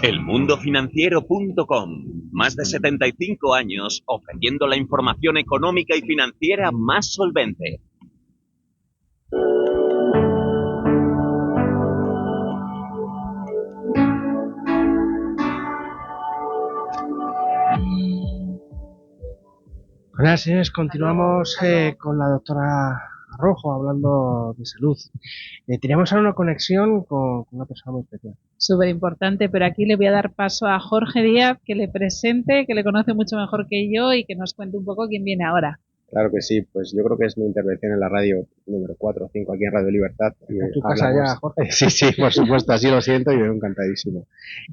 Elmundofinanciero.com. Más de 75 años ofreciendo la información económica y financiera más solvente. Hola, señores, continuamos con la doctora Rojo hablando de salud. Teníamos ahora una conexión con una persona muy especial. Súper importante, pero aquí le voy a dar paso a Jorge Díaz, que le presente, que le conoce mucho mejor que yo y que nos cuente un poco quién viene ahora. Claro que sí, pues yo creo que es mi intervención en la radio número 4 o 5 aquí en Radio Libertad. En tu casa ya, Jorge. Sí, por supuesto, así lo siento y yo encantadísimo.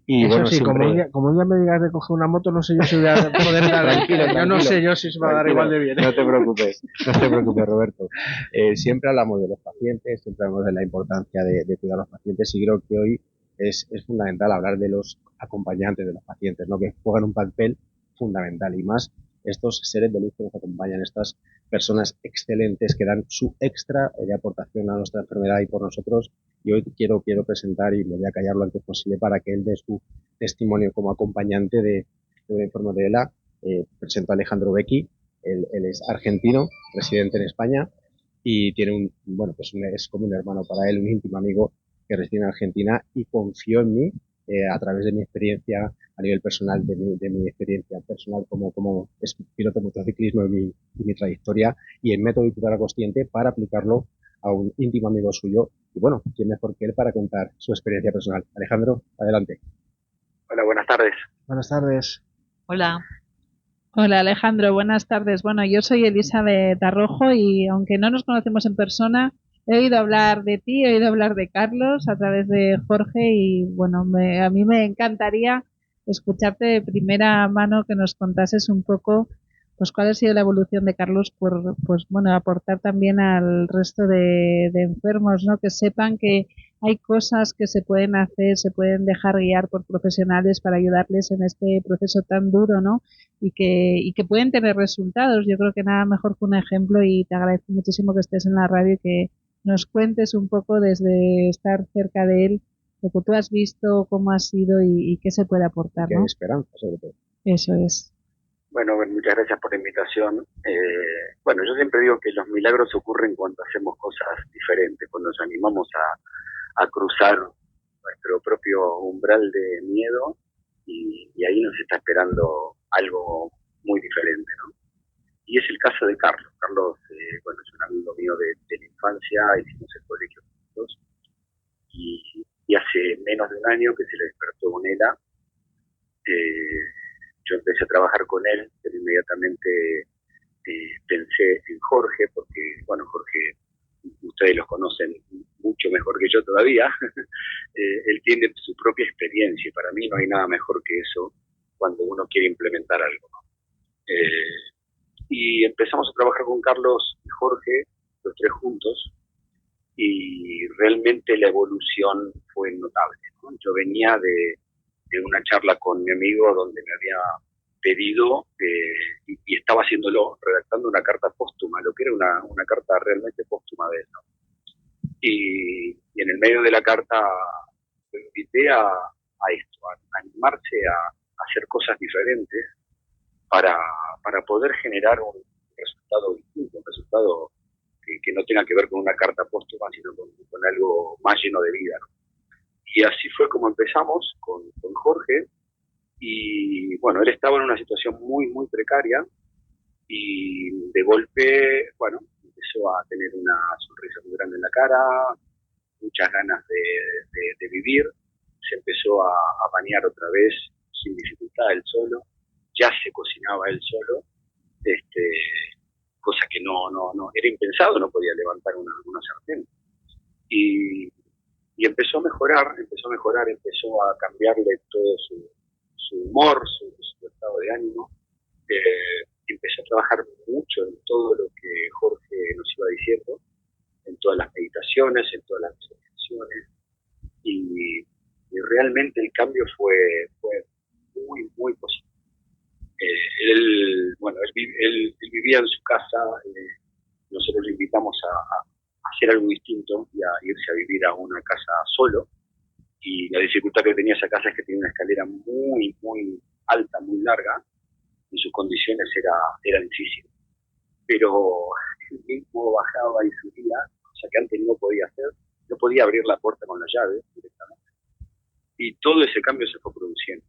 Y eso bueno, sí, siempre... como un día me digas de coger una moto, no sé yo si voy a poder dar. Yo no sé yo si se va a dar igual de bien. No te preocupes, Roberto. Siempre hablamos de los pacientes, siempre hablamos de la importancia de cuidar a los pacientes y creo que hoy es fundamental hablar de los acompañantes de los pacientes, ¿no? Que juegan un papel fundamental y más estos seres de luz que nos acompañan, estas personas excelentes que dan su extra de aportación a nuestra enfermedad y por nosotros. Y hoy quiero presentar, y me voy a callar lo antes posible para que él dé su testimonio como acompañante de un enfermo de ELA. Presento a Alejandro Becchi. Él es argentino, residente en España y tiene es como un hermano para él, un íntimo amigo que reside en Argentina y confió en mí a través de mi experiencia a nivel personal, de mi experiencia personal como piloto de motociclismo y mi trayectoria y el método de tutora consciente para aplicarlo a un íntimo amigo suyo. Y bueno, ¿quién mejor que él para contar su experiencia personal? Alejandro, adelante. Hola, buenas tardes. Buenas tardes. Hola. Hola Alejandro, buenas tardes. Bueno, yo soy Elizabeth Arrojo y aunque no nos conocemos en persona, he oído hablar de ti, he oído hablar de Carlos a través de Jorge y bueno, a mí me encantaría escucharte de primera mano que nos contases un poco pues cuál ha sido la evolución de Carlos por pues bueno, aportar también al resto de enfermos, ¿no? Que sepan que hay cosas que se pueden hacer, se pueden dejar guiar por profesionales para ayudarles en este proceso tan duro, ¿no? Y que pueden tener resultados. Yo creo que nada mejor que un ejemplo y te agradezco muchísimo que estés en la radio y que nos cuentes un poco desde estar cerca de él lo que tú has visto, cómo ha sido y qué se puede aportar, ¿no? Que hay esperanza, sobre todo. Eso es. Bueno, muchas gracias por la invitación. Bueno, yo siempre digo que los milagros ocurren cuando hacemos cosas diferentes, cuando nos animamos a cruzar nuestro propio umbral de miedo y ahí nos está esperando algo muy diferente, ¿no? Y es el caso de Carlos. Carlos, bueno, es un amigo mío de la infancia, hicimos el colegio juntos y hace menos de un año que se le despertó un ELA. Yo empecé a trabajar con él, pero inmediatamente pensé en Jorge, porque, bueno, Jorge, ustedes los conocen mucho mejor que yo todavía. Él tiene su propia experiencia y para mí no hay nada mejor que eso cuando uno quiere implementar algo, ¿no? Y empezamos a trabajar con Carlos y Jorge, los tres juntos, y realmente la evolución fue notable, ¿no? Yo venía de una charla con mi amigo donde me había pedido y estaba haciéndolo, redactando una carta póstuma, lo que era una carta realmente póstuma de él, ¿no? Y en el medio de la carta lo invité a esto, a animarse a hacer cosas diferentes para poder generar un resultado distinto, un resultado que no tenga que ver con una carta póstuma, sino con algo más lleno de vida, ¿no? Y así fue como empezamos con Jorge. Y bueno, él estaba en una situación muy, muy precaria y de golpe, bueno, empezó a tener una sonrisa muy grande en la cara, muchas ganas de vivir, se empezó a bañar otra vez sin dificultad él solo, ya se cocinaba él solo, cosa que no era impensado, no podía levantar una sartén. Y empezó a mejorar, empezó a cambiarle todo su humor, su estado de ánimo. Empezó a trabajar mucho en todo lo que Jorge nos iba diciendo, en todas las meditaciones, en todas las visualizaciones, y realmente el cambio fue muy, muy positivo. Él vivía en su casa, nosotros le invitamos a hacer algo distinto y a irse a vivir a una casa solo, y la dificultad que tenía esa casa es que tenía una escalera muy, muy alta, muy larga, y sus condiciones era difícil. Pero el mismo bajaba y subía, o sea que antes no podía hacer, no podía abrir la puerta con la llave directamente. Y todo ese cambio se fue produciendo.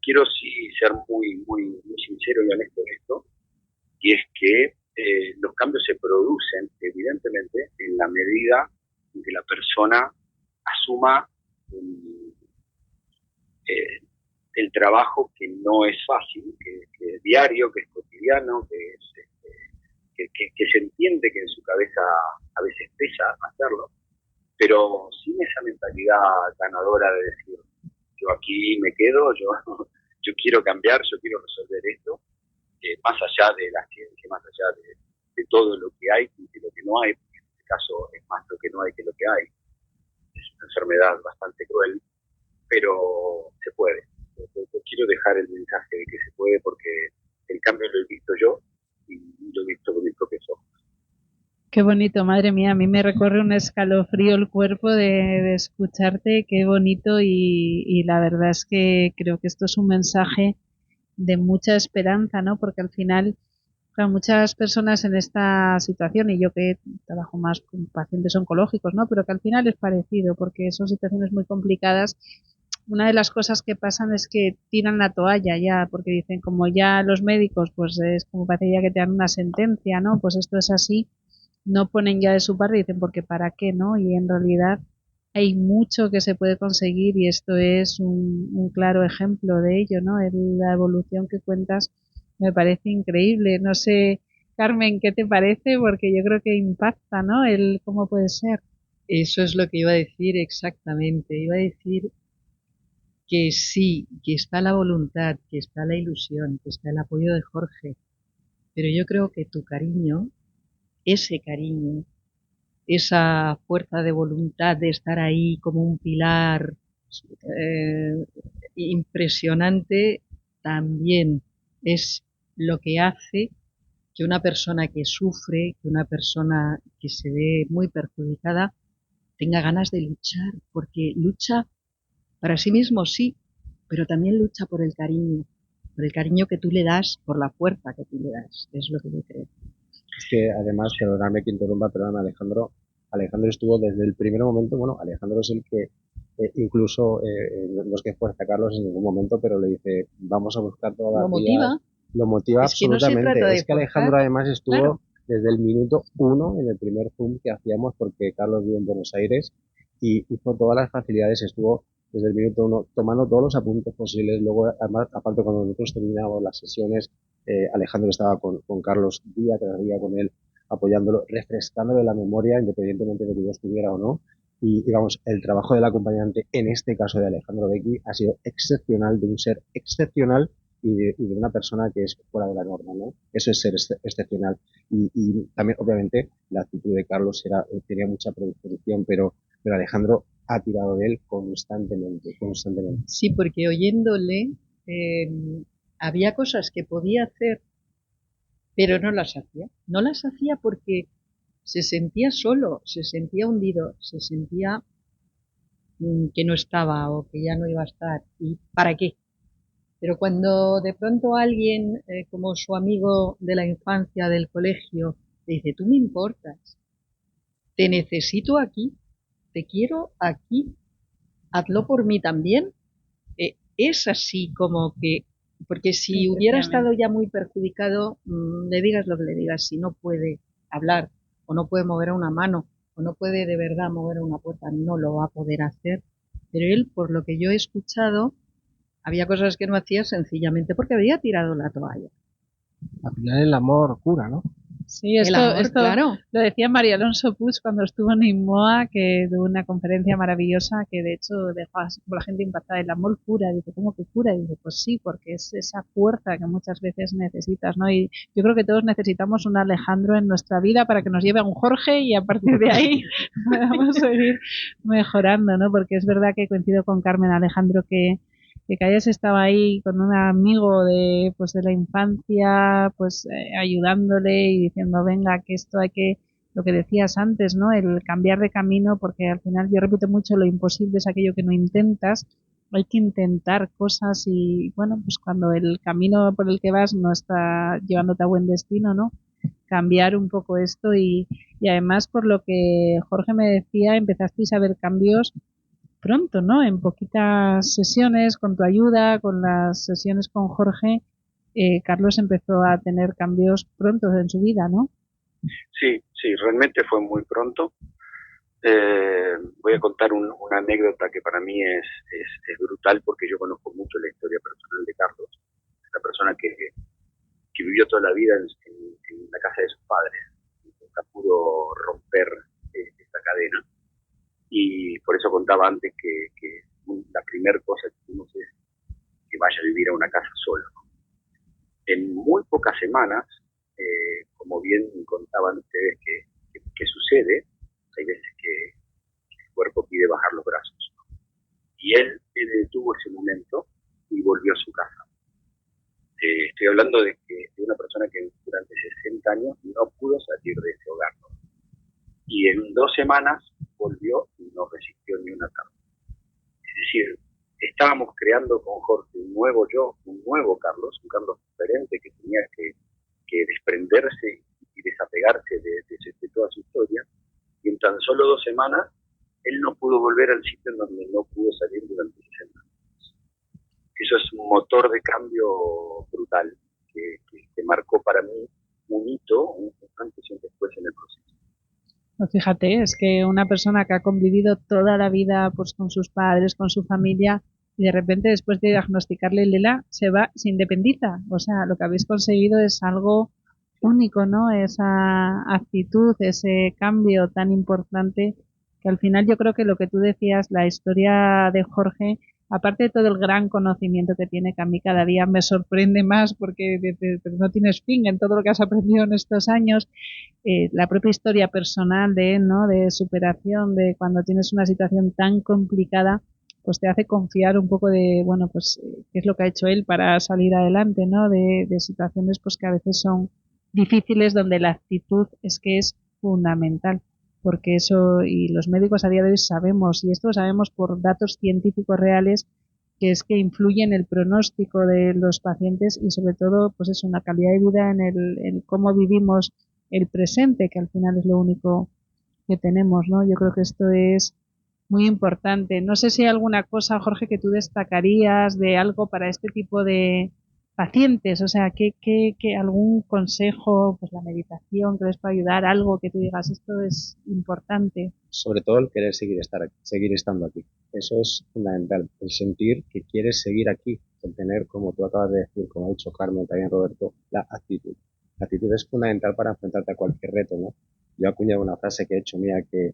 Quiero sí ser muy, muy, muy sincero y honesto en esto, y es que los cambios se producen evidentemente en la medida en que la persona asuma el trabajo que no es fácil, que es diario, que es cotidiano, que se entiende que en su cabeza a veces pesa hacerlo, pero sin esa mentalidad ganadora de decir, yo aquí me quedo, yo quiero cambiar, yo quiero resolver esto, más allá de la ciencia, más allá de todo lo que hay y de lo que no hay, porque en este caso es más lo que no hay que lo que hay. Es una enfermedad bastante cruel, pero se puede. Yo quiero dejar el mensaje de que se puede porque el cambio lo he visto yo y lo he visto con mis propios ojos. Qué bonito, madre mía, a mí me recorre un escalofrío el cuerpo de escucharte, qué bonito y la verdad es que creo que esto es un mensaje de mucha esperanza, ¿no? Porque al final, claro, muchas personas en esta situación, y yo que trabajo más con pacientes oncológicos, ¿no? Pero que al final es parecido, porque son situaciones muy complicadas. Una de las cosas que pasan es que tiran la toalla ya, porque dicen, como ya los médicos, pues es como parece ya que te dan una sentencia, ¿no? Pues esto es así, no ponen ya de su parte y dicen, porque para qué, ¿no? Y en realidad hay mucho que se puede conseguir y esto es un claro ejemplo de ello, ¿no? La evolución que cuentas me parece increíble. No sé, Carmen, ¿qué te parece? Porque yo creo que impacta, ¿no? El cómo puede ser. Eso es lo que iba a decir exactamente. Iba a decir que sí, que está la voluntad, que está la ilusión, que está el apoyo de Jorge, pero yo creo que tu cariño, ese cariño, esa fuerza de voluntad de estar ahí como un pilar impresionante, también es lo que hace que una persona que sufre, que una persona que se ve muy perjudicada, tenga ganas de luchar, porque lucha para sí mismo, sí, pero también lucha por el cariño que tú le das, por la fuerza que tú le das, es lo que yo creo. Es que además, perdóname que interrumpa, perdóname Alejandro estuvo desde el primer momento, bueno, Alejandro es el que incluso, no es que fuerza a Carlos en ningún momento, pero le dice, vamos a buscar todas las vías. Lo motiva es que absolutamente. No se trata de es que Alejandro forzar, además estuvo claro, desde el minuto 1 en el primer Zoom que hacíamos, porque Carlos vive en Buenos Aires y hizo todas las facilidades, estuvo desde el minuto 1 tomando todos los apuntes posibles. Luego, además, aparte cuando nosotros terminábamos las sesiones, Alejandro estaba con Carlos día tras día con él, apoyándolo, refrescándole la memoria, independientemente de que yo estuviera o no. Y vamos, el trabajo del acompañante, en este caso de Alejandro Becchi, ha sido excepcional, de un ser excepcional y de una persona que es fuera de la norma, ¿no? Eso es ser excepcional. Y también, obviamente, la actitud de Carlos tenía mucha predisposición, pero Alejandro ha tirado de él constantemente. Sí, porque oyéndole, había cosas que podía hacer, pero no las hacía. No las hacía porque se sentía solo, se sentía hundido, se sentía que no estaba o que ya no iba a estar. ¿Y para qué? Pero cuando de pronto alguien, como su amigo de la infancia, del colegio, le dice, tú me importas, te necesito aquí, te quiero aquí, hazlo por mí también, es así como que, porque si hubiera estado ya muy perjudicado, le digas lo que le digas, si no puede hablar, o no puede mover una mano, o no puede de verdad mover una puerta, no lo va a poder hacer. Pero él, por lo que yo he escuchado, había cosas que no hacía sencillamente porque había tirado la toalla. Al final el amor cura, ¿no? Sí, esto claro. Lo decía María Alonso Puig cuando estuvo en INMOA, que de una conferencia maravillosa que de hecho dejó a la gente impactada. El amor cura. Dice, ¿cómo que cura? Y dice, pues sí, porque es esa fuerza que muchas veces necesitas, ¿no? Y yo creo que todos necesitamos un Alejandro en nuestra vida para que nos lleve a un Jorge y a partir de ahí podamos seguir mejorando, ¿no? Porque es verdad que coincido con Carmen, Alejandro, que hayas estado ahí con un amigo de la infancia, ayudándole y diciendo, venga, que esto hay que lo que decías antes, ¿no? El cambiar de camino, porque al final yo repito mucho, lo imposible es aquello que no intentas. Hay que intentar cosas y, bueno, pues cuando el camino por el que vas no está llevándote a buen destino, ¿no? Cambiar un poco esto y además por lo que Jorge me decía, empezasteis a ver cambios pronto, ¿no? En poquitas sesiones, con tu ayuda, con las sesiones con Jorge, Carlos empezó a tener cambios pronto en su vida, ¿no? Sí, sí, realmente fue muy pronto. Voy a contar una anécdota que para mí es brutal porque yo conozco mucho la historia personal de Carlos. Es una persona que vivió toda la vida en la casa de sus padres. Nunca pudo romper esta cadena. Y por eso contaba antes que la primera cosa que hicimos es que vaya a vivir a una casa solo. En muy pocas semanas, como bien contaban ustedes que sucede, hay veces que el cuerpo pide bajar los brazos. Y él detuvo ese momento y volvió a su casa. Estoy hablando de una persona que durante 60 años no pudo salir de ese hogar, ¿no? Y en 2 semanas volvió y no resistió ni una tarde. Es decir, estábamos creando con Jorge un nuevo yo, un nuevo Carlos, un Carlos diferente que tenía que desprenderse y desapegarse de toda su historia. Y en tan solo 2 semanas, él no pudo volver al sitio en donde no pudo salir durante 60 años. Eso es un motor de cambio brutal que marcó para mí un hito, un antes y un después en el proceso. Pues fíjate, es que una persona que ha convivido toda la vida pues con sus padres, con su familia, y de repente después de diagnosticarle Lela, se va, se independiza. O sea, lo que habéis conseguido es algo único, ¿no? Esa actitud, ese cambio tan importante que al final yo creo que lo que tú decías, la historia de Jorge, aparte de todo el gran conocimiento que tiene, que a mí cada día me sorprende más porque no tienes fin en todo lo que has aprendido en estos años, la propia historia personal de él, ¿no? De superación, de cuando tienes una situación tan complicada, pues te hace confiar un poco de, bueno, pues qué es lo que ha hecho él para salir adelante, ¿no? De situaciones pues que a veces son difíciles donde la actitud es que es fundamental, porque eso, y los médicos a día de hoy sabemos, y esto lo sabemos por datos científicos reales, que es que influye en el pronóstico de los pacientes y sobre todo, pues es una calidad de vida en cómo vivimos el presente, que al final es lo único que tenemos, ¿no? Yo creo que esto es muy importante. No sé si hay alguna cosa, Jorge, que tú destacarías de algo para este tipo de pacientes, o sea, que algún consejo, pues la meditación que les pueda ayudar, algo que tú digas, esto es importante. Sobre todo el querer seguir estando aquí. Eso es fundamental, el sentir que quieres seguir aquí, el tener, como tú acabas de decir, como ha dicho Carmen, también Roberto, la actitud. La actitud es fundamental para enfrentarte a cualquier reto, ¿no? Yo he acuñado una frase que he hecho mía que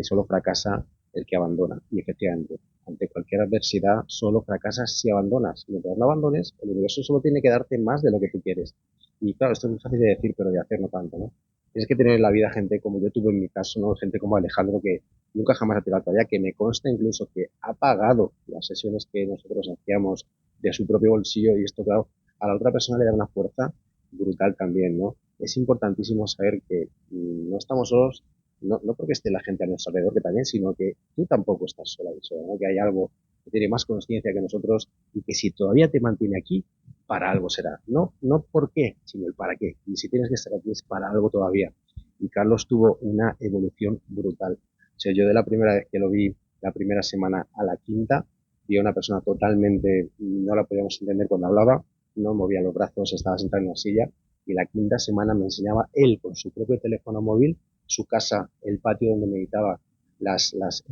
solo fracasa el que abandona. Y efectivamente, ante cualquier adversidad, solo fracasas si abandonas. Mientras no abandones, el universo solo tiene que darte más de lo que tú quieres. Y claro, esto es muy fácil de decir, pero de hacer no tanto, ¿no? Tienes que tener en la vida gente como yo tuve en mi caso, ¿no? Gente como Alejandro que nunca jamás ha tirado la toalla, que me consta incluso que ha pagado las sesiones que nosotros hacíamos de su propio bolsillo y esto, claro, a la otra persona le da una fuerza brutal también, ¿no? Es importantísimo saber que no estamos solos, no porque esté la gente a nuestro alrededor, que también, sino que tú tampoco estás sola y sola, ¿no? Que hay algo que tiene más conciencia que nosotros y que si todavía te mantiene aquí, para algo será. No por qué, sino el para qué. Y si tienes que estar aquí es para algo todavía. Y Carlos tuvo una evolución brutal. O sea, yo de la primera vez que lo vi, la primera semana a la quinta, vi a una persona totalmente, no la podíamos entender cuando hablaba, no movía los brazos, estaba sentado en una silla, y la quinta semana me enseñaba él con su propio teléfono móvil, su casa, el patio donde meditaba,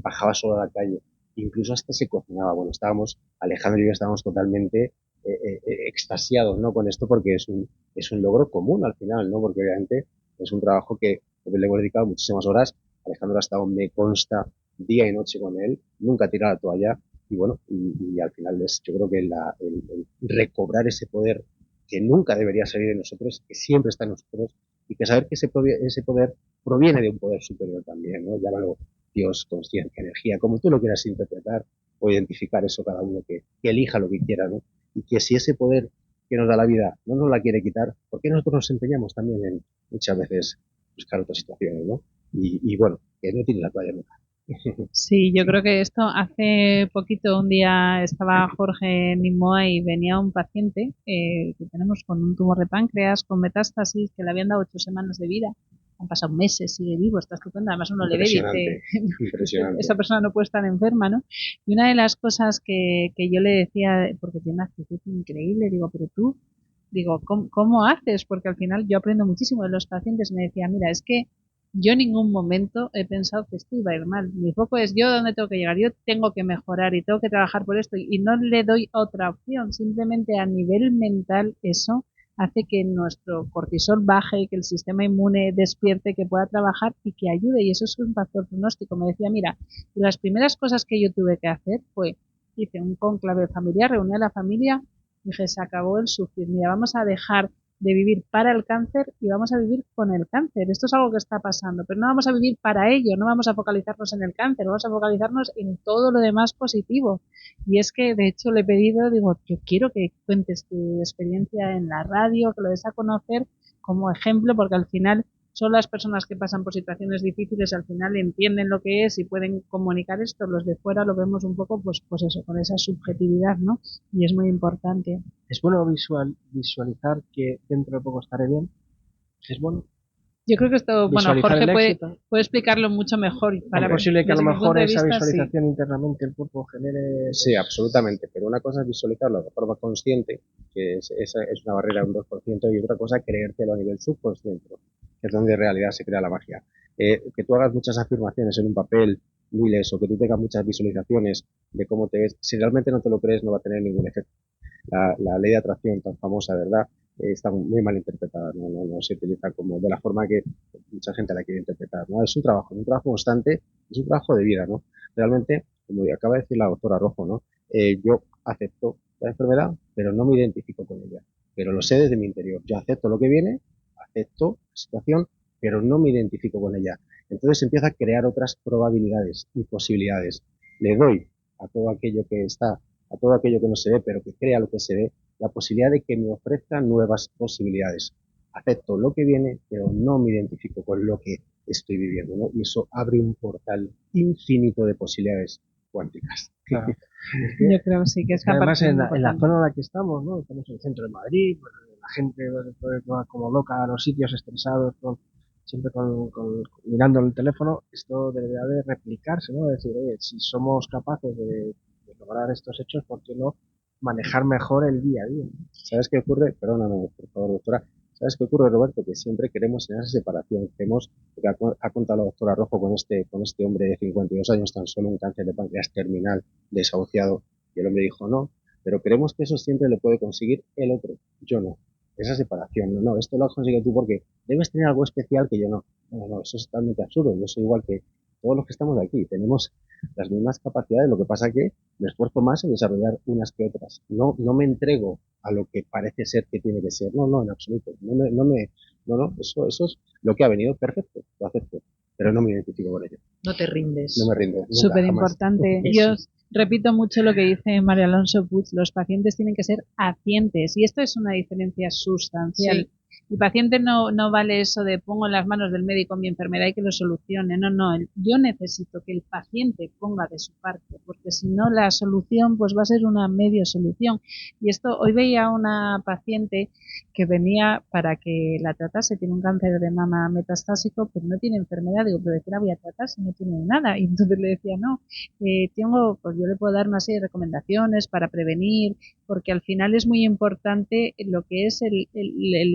bajaba solo a la calle, incluso hasta se cocinaba. Bueno, Alejandro y yo estábamos totalmente extasiados, ¿no? Con esto porque es un logro común al final, ¿no? Porque obviamente es un trabajo que le hemos dedicado muchísimas horas. Alejandro ha estado, me consta, día y noche con él, nunca ha tirado la toalla y bueno, y al final yo creo que el recobrar ese poder que nunca debería salir de nosotros, que siempre está en nosotros y que saber que ese poder proviene de un poder superior también, ¿no? Llámalo Dios, conciencia, energía, como tú lo quieras interpretar o identificar eso cada uno que elija lo que quiera, ¿no? Y que si ese poder que nos da la vida no nos la quiere quitar, ¿por qué nosotros nos empeñamos también en muchas veces buscar otras situaciones, ¿no? Y bueno, que no tiene la toalla nunca. Sí, yo creo que esto hace poquito, un día estaba Jorge en Nimoa y venía un paciente que tenemos con un tumor de páncreas, con metástasis, que le habían dado 8 semanas de vida. Han pasado meses, sigue vivo, está estupendo. Además uno le ve y dice, Impresionante. esa persona no puede estar enferma, ¿no? Y una de las cosas que yo le decía, porque tiene una actitud increíble, digo, pero tú, digo, ¿cómo haces? Porque al final yo aprendo muchísimo de los pacientes. Me decía, mira, es que yo en ningún momento he pensado que esto iba a ir mal. Mi foco es yo dónde tengo que llegar, yo tengo que mejorar y tengo que trabajar por esto y no le doy otra opción. Simplemente a nivel mental eso hace que nuestro cortisol baje, que el sistema inmune despierte, que pueda trabajar y que ayude. Y eso es un factor pronóstico. Me decía, mira, las primeras cosas que yo tuve que hacer fue, hice un cónclave familiar, reuní a la familia, dije, se acabó el sufrir. Mira, vamos a dejar de vivir para el cáncer y vamos a vivir con el cáncer. Esto es algo que está pasando, pero no vamos a vivir para ello, no vamos a focalizarnos en el cáncer, vamos a focalizarnos en todo lo demás positivo. Y es que, de hecho, le he pedido, digo, yo quiero que cuentes tu experiencia en la radio, que lo des a conocer como ejemplo, porque al final son las personas que pasan por situaciones difíciles, al final entienden lo que es y pueden comunicar esto. Los de fuera lo vemos un poco, pues eso, con esa subjetividad, ¿no? Y es muy importante. Es bueno visualizar que dentro de poco estaré bien. Es bueno. Yo creo que esto, bueno, Visualizar Jorge el puede éxito. explicarlo mucho mejor. Es posible que a lo desde mi punto mejor de esa vista, sí. visualización internamente el cuerpo genere... Sí, absolutamente, pero una cosa es visualizarlo de forma consciente, que esa es una barrera de un 2%, y otra cosa creértelo a nivel subconsciente, que es donde en realidad se crea la magia. Que tú hagas muchas afirmaciones en un papel, miles, o que tú tengas muchas visualizaciones de cómo te ves, si realmente no te lo crees no va a tener ningún efecto. La ley de atracción tan famosa, ¿verdad? Está muy mal interpretada, no se utiliza como de la forma que mucha gente la quiere interpretar, ¿no? Es un trabajo constante, es un trabajo de vida, ¿no? Realmente, como acaba de decir la doctora Rojo, ¿no? Yo acepto la enfermedad, pero no me identifico con ella, pero lo sé desde mi interior. Yo acepto lo que viene, acepto la situación, pero no me identifico con ella. Entonces empiezo a crear otras probabilidades y posibilidades. Le doy a todo aquello que está, a todo aquello que no se ve, pero que crea lo que se ve, la posibilidad de que me ofrezca nuevas posibilidades. Acepto lo que viene, pero no me identifico con lo que estoy viviendo, ¿no? Y eso abre un portal infinito de posibilidades cuánticas. Claro. Yo creo que sí, que es además en la zona en la que estamos, ¿no? Estamos en el centro de Madrid, pues, la gente va como loca a los sitios estresados, siempre mirando el teléfono. Esto debería de replicarse, ¿no? Es decir, oye, si somos capaces de lograr estos hechos, ¿por qué no manejar mejor el día a día? ¿Sabes qué ocurre? Perdóname, por favor, doctora. ¿Sabes qué ocurre, Roberto? Que siempre queremos en esa separación. Queremos, que ha contado la doctora Rojo con este hombre de 52 años, tan solo un cáncer de páncreas terminal, desahuciado, y el hombre dijo no, pero creemos que eso siempre lo puede conseguir el otro, yo no. Esa separación, no, esto lo has conseguido tú porque debes tener algo especial que yo no. No, eso es totalmente absurdo. Yo soy igual que todos los que estamos aquí. Tenemos las mismas capacidades, lo que pasa que me esfuerzo más en desarrollar unas que otras. No me entrego a lo que parece ser que tiene que ser. No, en absoluto. Eso es lo que ha venido, perfecto, lo acepto, pero no me identifico con ello. No te rindes. No me rindo. Súper importante. Yo repito mucho lo que dice María Alonso Puig, los pacientes tienen que ser pacientes y esto es una diferencia sustancial. Sí. El paciente no vale eso de pongo en las manos del médico mi enfermedad y que lo solucione. No. Yo necesito que el paciente ponga de su parte, porque si no la solución pues va a ser una medio solución. Y esto, hoy veía una paciente que venía para que la tratase, tiene un cáncer de mama metastásico, pero no tiene enfermedad. Digo, pero ¿de qué la voy a tratar si no tiene nada? Y entonces le decía, no, pues yo le puedo dar una serie de recomendaciones para prevenir, porque al final es muy importante lo que es el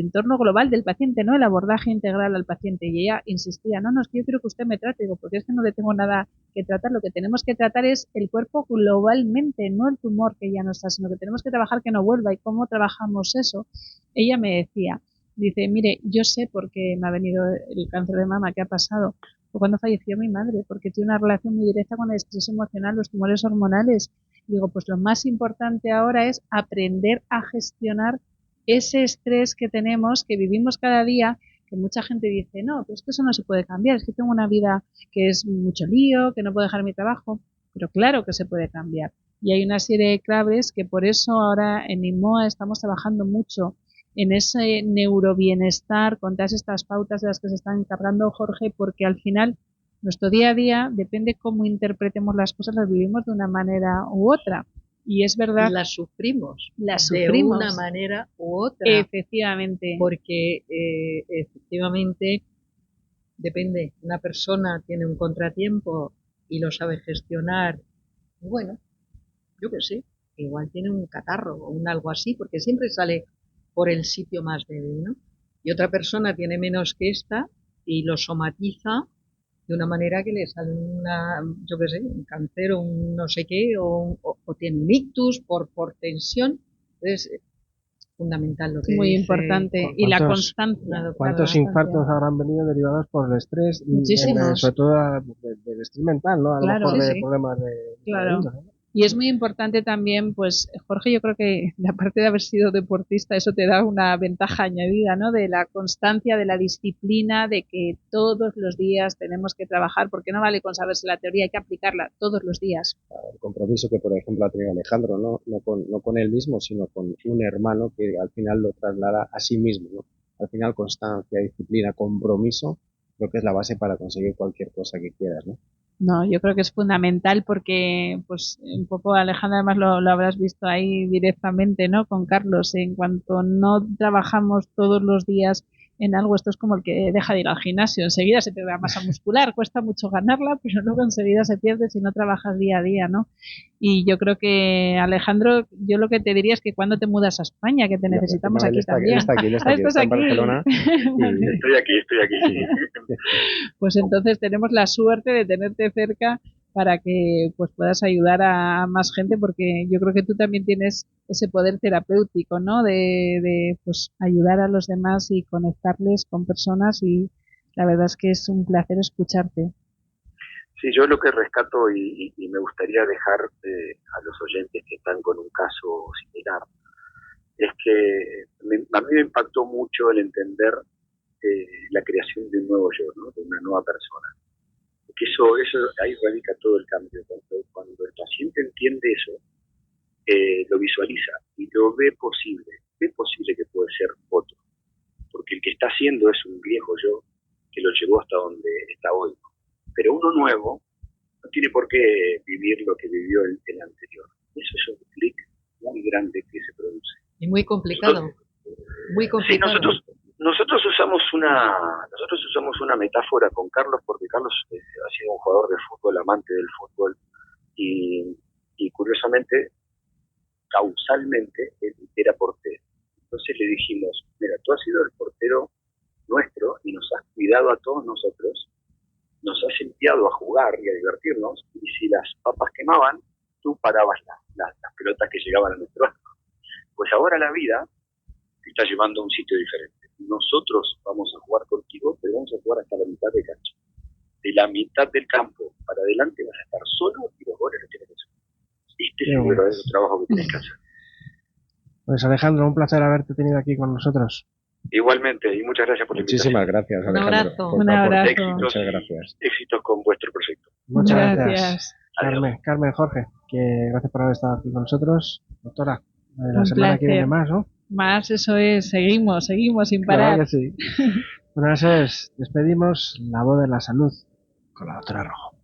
entorno global del paciente, ¿no? El abordaje integral al paciente. Y ella insistía, no, es que yo quiero que usted me trate. Digo, porque es que no le tengo nada que tratar. Lo que tenemos que tratar es el cuerpo globalmente, no el tumor que ya no está, sino que tenemos que trabajar que no vuelva. ¿Y cómo trabajamos eso? Ella me decía, dice, mire, yo sé por qué me ha venido el cáncer de mama, ¿qué ha pasado? Fue cuando falleció mi madre, porque tiene una relación muy directa con el estrés emocional, los tumores hormonales. Digo, pues lo más importante ahora es aprender a gestionar ese estrés que tenemos, que vivimos cada día, que mucha gente dice, no, pero es que eso no se puede cambiar, es que tengo una vida que es mucho lío, que no puedo dejar mi trabajo, pero claro que se puede cambiar. Y hay una serie de claves que por eso ahora en IMOA estamos trabajando mucho en ese neurobienestar, con todas estas pautas de las que se están encargando Jorge, porque al final nuestro día a día, depende cómo interpretemos las cosas, las vivimos de una manera u otra. Y es verdad. Las sufrimos. De una manera u otra. Efectivamente. Porque efectivamente depende. Una persona tiene un contratiempo y lo sabe gestionar. Y bueno, yo qué sé, igual tiene un catarro o un algo así, porque siempre sale por el sitio más débil, ¿no? Y otra persona tiene menos que esta y lo somatiza de una manera que le sale yo qué sé, un cáncer o un no sé qué, o tiene un ictus por tensión. Entonces, es fundamental lo que muy dice, importante. Y la constancia. ¿Cuántos infartos habrán venido derivados por el estrés? Muchísimos. Sobre todo del estrés mental, ¿no? A lo mejor de problemas de índole, ¿no? Y es muy importante también, pues, Jorge, yo creo que la parte de haber sido deportista, eso te da una ventaja añadida, ¿no? De la constancia, de la disciplina, de que todos los días tenemos que trabajar, porque no vale con saberse la teoría, hay que aplicarla todos los días. El compromiso que, por ejemplo, ha tenido Alejandro, no con él mismo, sino con un hermano que al final lo traslada a sí mismo, ¿no? Al final, constancia, disciplina, compromiso, creo que es la base para conseguir cualquier cosa que quieras, ¿no? No, yo creo que es fundamental porque, pues, un poco Alejandra, además lo habrás visto ahí directamente, ¿no? Con Carlos, en cuanto no trabajamos todos los días en algo, esto es como el que deja de ir al gimnasio, enseguida se pierde la masa muscular, cuesta mucho ganarla, pero luego enseguida se pierde si no trabajas día a día, ¿no? Y yo creo que, Alejandro, yo lo que te diría es que cuando te mudas a España, que te necesitamos aquí también. Él está aquí, está en Barcelona. Estoy aquí. Sí. Pues entonces tenemos la suerte de tenerte cerca para que pues puedas ayudar a más gente, porque yo creo que tú también tienes ese poder terapéutico, ¿no? De pues ayudar a los demás y conectarles con personas, y la verdad es que es un placer escucharte. Sí, yo lo que rescato y me gustaría dejar a los oyentes que están con un caso similar es que a mí me impactó mucho el entender la creación de un nuevo yo, ¿no? De una nueva persona. Porque eso ahí radica todo el cambio. Cuando el paciente entiende eso, lo visualiza y lo ve posible que puede ser otro. Porque el que está haciendo es un viejo yo que lo llevó hasta donde está hoy. Pero uno nuevo no tiene por qué vivir lo que vivió el anterior. Eso es un clic muy grande que se produce. Y muy complicado. Sí, nosotros usamos una metáfora con Carlos, porque Carlos ha sido un jugador de fútbol, amante del fútbol, y curiosamente, causalmente, él era portero. Entonces le dijimos, mira, tú has sido el portero nuestro y nos has cuidado a todos nosotros, nos has enviado a jugar y a divertirnos, y si las papas quemaban, tú parabas las pelotas que llegaban a nuestro arco. Pues ahora la vida te está llevando a un sitio diferente. Nosotros vamos a jugar contigo, pero vamos a jugar hasta la mitad de cancha. De la mitad del campo para adelante vas a estar solo y los goles los tienes que hacer. Este es el verdadero trabajo que tienes que hacer. Pues Alejandro, un placer haberte tenido aquí con nosotros. Igualmente, y muchas gracias por la invitación. Muchísimas gracias, Alejandro. Un abrazo. Muchas gracias. Éxitos con vuestro proyecto. Muchas gracias. Adiós. Carmen, Jorge, que gracias por haber estado aquí con nosotros. Doctora, la Un semana placer. que viene más, ¿no? Más, eso es, seguimos sin parar. Claro que sí. Bueno, eso es, despedimos La Voz de la Salud con la doctora Rojo.